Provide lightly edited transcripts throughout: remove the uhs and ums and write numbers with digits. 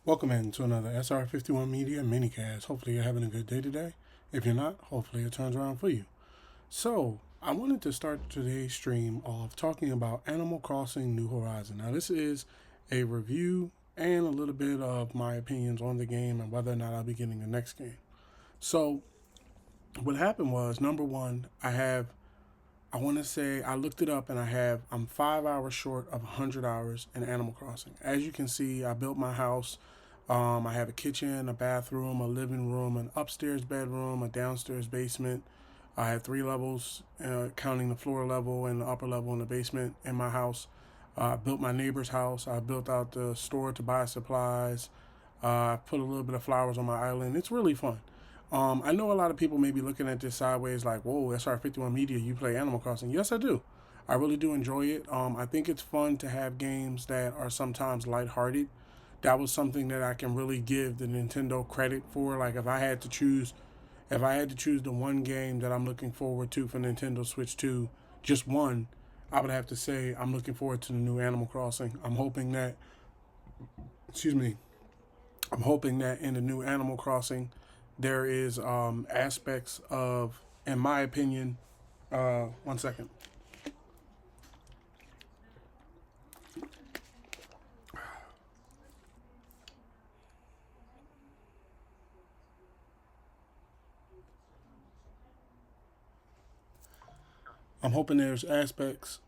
Welcome in to another SR51Media Minicast. Hopefully you're having a good day today. If you're not, hopefully it turns around for you. So, I wanted to start today's stream off talking about Animal Crossing New Horizon. Now, this is a review and a little bit of my opinions on the game and whether or not I'll be getting the next game. So, what happened was, number one, I want to say I looked it up and I'm 5 hours short of 100 hours in Animal Crossing. As you can see, I built my house. I have a kitchen, a bathroom, a living room, an upstairs bedroom, a downstairs basement. I have 3 levels, counting the floor level and the upper level in the basement in my house. I built my neighbor's house. I built out the store to buy supplies. I put a little bit of flowers on my island. It's really fun. I know a lot of people may be looking at this sideways like, whoa, SR51 Media, you play Animal Crossing. Yes, I do. I really do enjoy it. I think it's fun to have games that are sometimes lighthearted. That was something that I can really give the Nintendo credit for. Like if I had to choose the one game that I'm looking forward to for Nintendo Switch 2, just one, I would have to say I'm looking forward to the new Animal Crossing. Excuse me, I'm hoping that in the new Animal Crossing, there is aspects of, in my opinion, one second. I'm hoping there's aspects.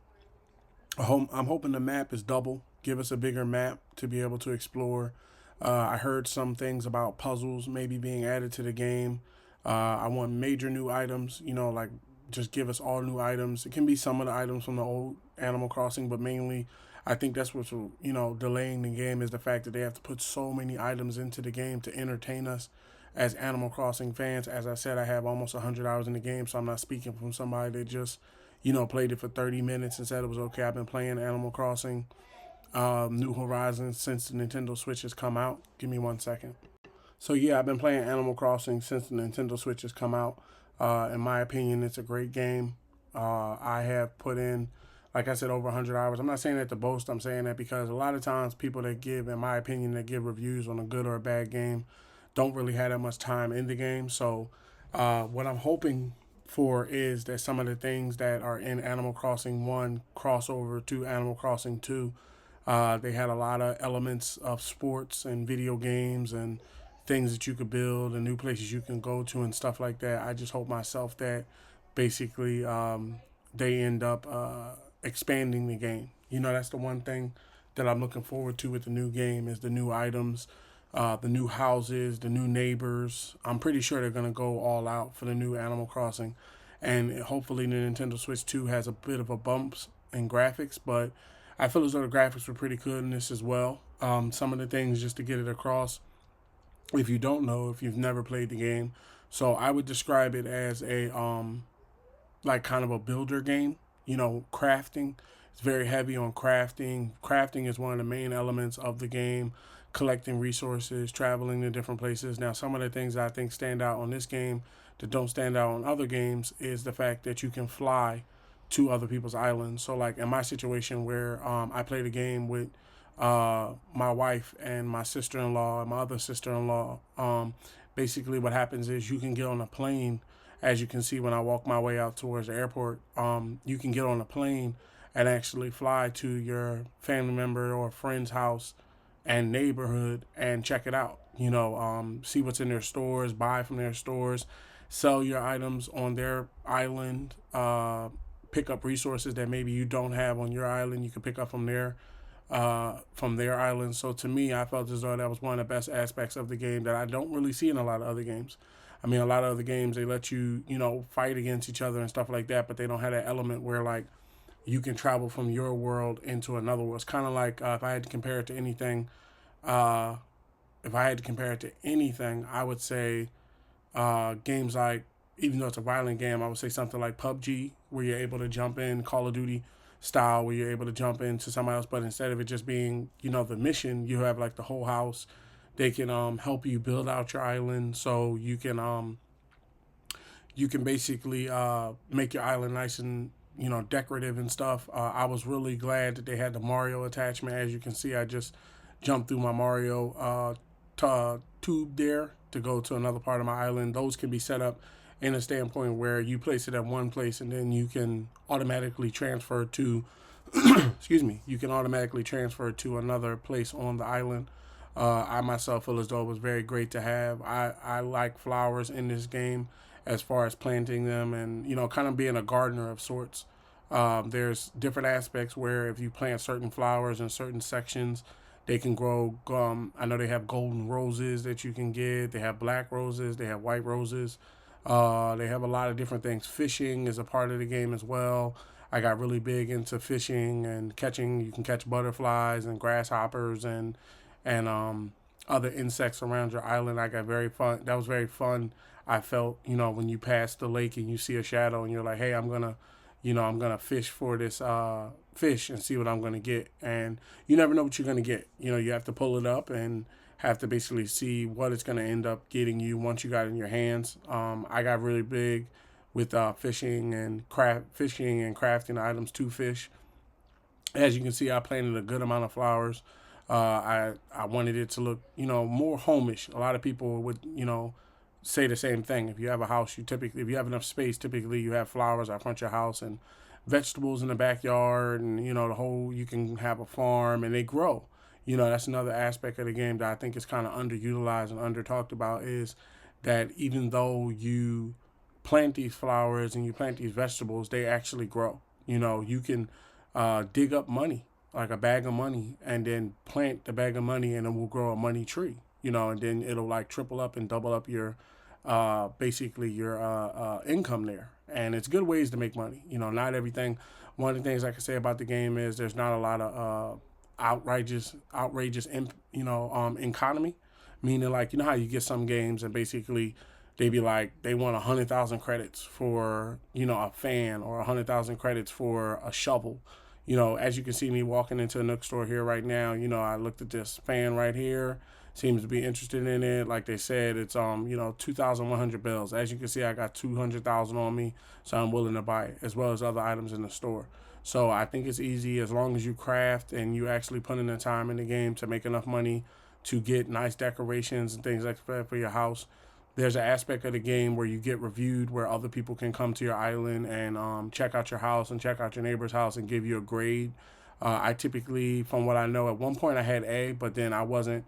I'm hoping the map is double. Give us a bigger map to be able to explore. I heard some things about puzzles maybe being added to the game. I want major new items, like just give us all new items. It can be some of the items from the old Animal Crossing, but mainly I think that's what's, delaying the game is the fact that they have to put so many items into the game to entertain us as Animal Crossing fans. As I said, I have almost 100 hours in the game, so I'm not speaking from somebody that just, played it for 30 minutes and said it was okay. I've been playing Animal Crossing New Horizons since the Nintendo Switch has come out. Give me one second. So yeah, I've been playing Animal Crossing since the Nintendo Switch has come out. In my opinion, it's a great game. I have put in, like I said, over 100 hours. I'm not saying that to boast. I'm saying that because a lot of times people that give, in my opinion, that give reviews on a good or a bad game don't really have that much time in the game. So what I'm hoping for is that some of the things that are in Animal Crossing 1 crossover to Animal Crossing 2. They had a lot of elements of sports and video games and things that you could build and new places you can go to and stuff like that. I just hope myself that basically they end up expanding the game. That's the one thing that I'm looking forward to with the new game is the new items, the new houses, the new neighbors. I'm pretty sure they're going to go all out for the new Animal Crossing. And hopefully the Nintendo Switch 2 has a bit of a bumps in graphics, but I feel as though the graphics were pretty good in this as well. Some of the things just to get it across, if you don't know, if you've never played the game, so I would describe it as a like kind of a builder game. Crafting. It's very heavy on crafting. Crafting is one of the main elements of the game. Collecting resources, traveling to different places. Now, some of the things that I think stand out on this game that don't stand out on other games is the fact that you can fly to other people's islands. So, like in my situation where I played a game with my wife and my sister-in-law and my other sister-in-law, basically what happens is you can get on a plane. As you can see when I walk my way out towards the airport, you can get on a plane and actually fly to your family member or friend's house and neighborhood and check it out. See what's in their stores, buy from their stores, sell your items on their island, pick up resources that maybe you don't have on your island. You can pick up from their island. So to me, I felt as though that was one of the best aspects of the game that I don't really see in a lot of other games. I mean, a lot of other games they let you, fight against each other and stuff like that, but they don't have that element where like you can travel from your world into another world. It's kind of like if I had to compare it to anything, uh, I would say games like, even though it's a violent game, I would say something like PUBG, where you're able to jump in, Call of Duty style, where you're able to jump into somebody else, but instead of it just being, the mission, you have like the whole house. They can help you build out your island, so you can basically make your island nice and decorative and stuff. I was really glad that they had the Mario attachment. As you can see, I just jumped through my Mario tube there to go to another part of my island. Those can be set up in a standpoint where you place it at one place and then you can automatically transfer to excuse me, you can automatically transfer to another place on the island. I myself feel as though it was very great to have. I like flowers in this game as far as planting them and, kind of being a gardener of sorts. There's different aspects where if you plant certain flowers in certain sections, they can grow. I know they have golden roses that you can get. They have black roses. They have white roses. They have a lot of different things. Fishing is a part of the game as well. I got really big into fishing and catching. You can catch butterflies and grasshoppers and other insects around your island. I got very fun. That was very fun. I felt, when you pass the lake and you see a shadow and you're like, hey, I'm gonna fish for this fish and see what I'm gonna get. And you never know what you're gonna get. You have to pull it up and have to basically see what it's gonna end up getting you once you got it in your hands. I got really big with fishing and crafting items to fish. As you can see, I planted a good amount of flowers. I wanted it to look, more homish. A lot of people would, say the same thing. If you have a house, if you have enough space, typically you have flowers out front of your house and vegetables in the backyard, and you can have a farm and they grow. That's another aspect of the game that I think is kind of underutilized and under talked about, is that even though you plant these flowers and you plant these vegetables, they actually grow. You can dig up money, like a bag of money, and then plant the bag of money and it will grow a money tree, and then it'll like triple up and double up your basically your income there. And it's good ways to make money. Not everything. One of the things I can say about the game is there's not a lot of outrageous economy, meaning like, how you get some games and basically they be like, they want 100,000 credits for, a fan, or 100,000 credits for a shovel. As you can see me walking into a Nook store here right now, I looked at this fan right here, seems to be interested in it. Like they said, it's 2,100 bells. As you can see, I got 200,000 on me, so I'm willing to buy it, as well as other items in the store. So I think it's easy as long as you craft and you actually put in the time in the game to make enough money to get nice decorations and things like that for your house. There's an aspect of the game where you get reviewed, where other people can come to your island and check out your house and check out your neighbor's house and give you a grade. I typically, from what I know, at one point I had A, but then I wasn't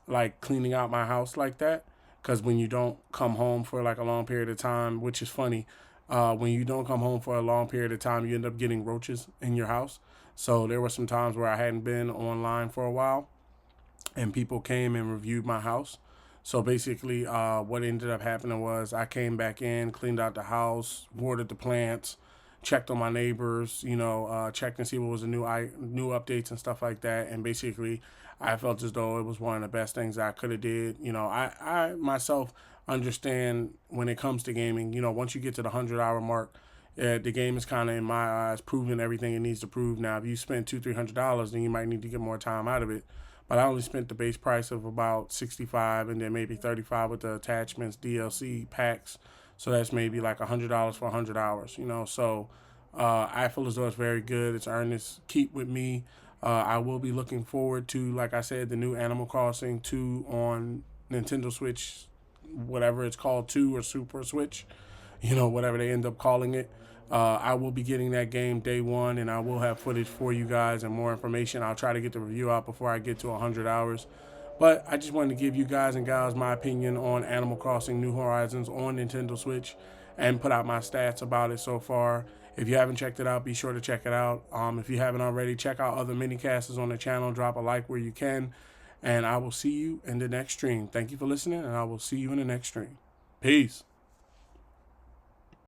like cleaning out my house like that, because when you don't come home for like a long period of time, which is funny, when you don't come home for a long period of time, you end up getting roaches in your house. So there were some times where I hadn't been online for a while and people came and reviewed my house. So basically, what ended up happening was I came back in, cleaned out the house, watered the plants, checked on my neighbors, checked and see what was the new updates and stuff like that. And basically, I felt as though it was one of the best things I could have did. I myself understand when it comes to gaming. Once you get to the 100-hour mark, the game is kind of, in my eyes, proving everything it needs to prove. Now, if you spend $200-$300, then you might need to get more time out of it. But I only spent the base price of about $65 and then maybe $35 with the attachments, DLC packs. So that's maybe like $100 for 100 hours, So I feel as though it's very good. It's earned its keep with me. I will be looking forward to, like I said, the new Animal Crossing 2 on Nintendo Switch, whatever it's called, 2 or Super Switch, whatever they end up calling it. I will be getting that game day one, and I will have footage for you guys and more information. I'll try to get the review out before I get to 100 hours. But I just wanted to give you guys and gals my opinion on Animal Crossing New Horizons on Nintendo Switch and put out my stats about it so far. If you haven't checked it out, be sure to check it out. If you haven't already, check out other minicasts on the channel. Drop a like where you can. And I will see you in the next stream. Thank you for listening, and I will see you in the next stream. Peace.